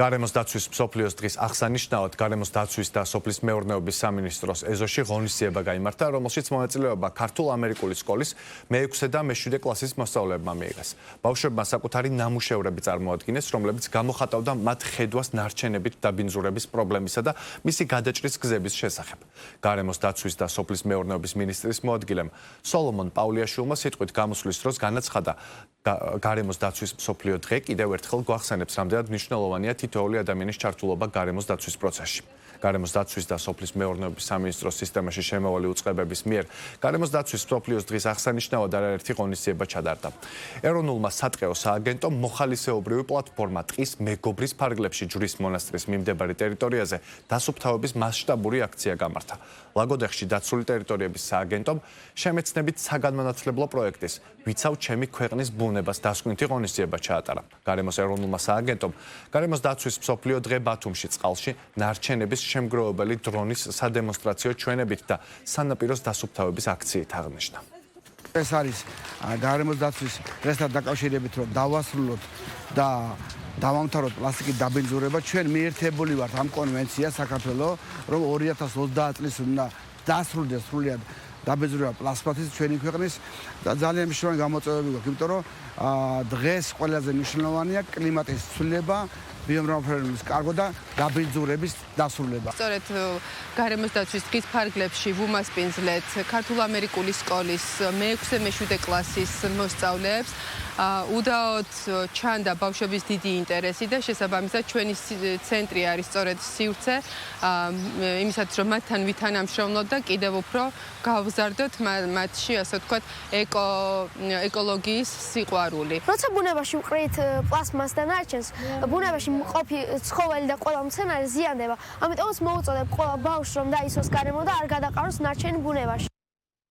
გარემოს დაცვის მსოფლიოს დღის აღსანიშნავად გარემოს დაცვის და სოფლის მეურნეობის სამინისტროს ეზოში ღონისძიება გაიმართა, რომელშიც მონაწილეობა ქართულ-ამერიკული სკოლის მე-6 და მე-7 კლასის მოსწავლეებმა მიიღეს. ბავშვებმა საკუთარი ნამუშევრები წარმოადგინეს, რომლებიც გამოხატავდა მათ ხედვას ნარჩენებით დაბინძურების პრობლემისა და მისი გადაჭრის გზების შესახებ. გარემოს დაცვის და სოფლის მეურნეობის მინისტრის მოადგილემ სოლომონ პაულიაშვილმა სიტყვით გამოსვლის დროს განაცხადა, გარემოს დაცვის მსოფლიო დღე კიდევ ერთხელ გვახსენებს, რამდენად მნიშვნელოვანია თითოეული ადამიანის ჩართულობა გარემოს დაცვის პროცესში. გარემოს დაცვის და სოფლის მეურნეობის სამინისტროს სისტემაში შემავალი უწყებების მიერ გარემოს დაცვის მსოფლიოს დღის აღსანიშნავად არაერთი ღონისძიება ჩატარდა. ეროვნულმა სატყეო სააგენტომ მოხალისეობრივი პლატფორმა ტყის მეგობრის ფარგლებში ჯვრის მონასტრის მიმდებარე ტერიტორიაზე დასუფთავების მასშტაბური აქცია გამართა. ლაგოდეხში დაცული ტერიტორიების სააგენტომ შემეცნებით საგანმანათლებლო პროექტის ვიცავ ჩემი ქვეყნის ბუნებას დასკვნითი ღონისძიება ჩაატარა. გარემოს ეროვნულმა სააგენტომ გარემოს დაცვის მსოფლიო დღე ბათუმში წყალში ნარჩენების შემგროვებელი დრონის სადემონსტრაციო ჩვენებით და სანაპიროს დასუფთავების აქციით აღნიშნა. ეს არის გარემოს დაცვის დღესთან დაკავშირებით, რომ დავასრულოთ და დავამთავროთ პლასტიკის დაბინძურება. ჩვენ მიერთებული ვართ ამ კონვენციას საქართველოს, რომ 2030 წლის უნდა დასრულდეს სრულად დაბინძურება პლასტმასის ჩვენი ქვეყნის და ძალიან მნიშვნელოვანი გამოწვევები გვაქვს, იმიტომ რომ დღეს ყველაზე მნიშვნელოვანია კლიმატის ცვლილება, ბიომრავალფეროვნების კარგო და დაბინძურების დასრულება. სწორედ გარემოს დაცვის დღის ფარგლებში ვუმასპინძლეთ ქართულ-ამერიკული სკოლის მე-6 მე-7 კლასის მოსწავლეებს. უდაოდ ჩანდა ბავშვების დიდი ინტერესი და შესაბამისად ჩვენი ცენტრი არის სწორედ სივრცე იმისათვის, რომ მათთან ვითანამშრომლოთ და კიდევ უფრო გავზარდოთ მათში, ასე ვთქვათ, ეკოლოგიის სიყვარული. როცა ბუნებაში ვყრით პლასტმას და ნარჩენს, ბუნებაში მყოფი ცხოველი და ყველა მცენარე ზიანდება. ამიტომაც მოუწოდებ ყველა ბავშვს, რომ დაისვას გარემო და არ გადაყაროს ნარჩენი ბუნებაში.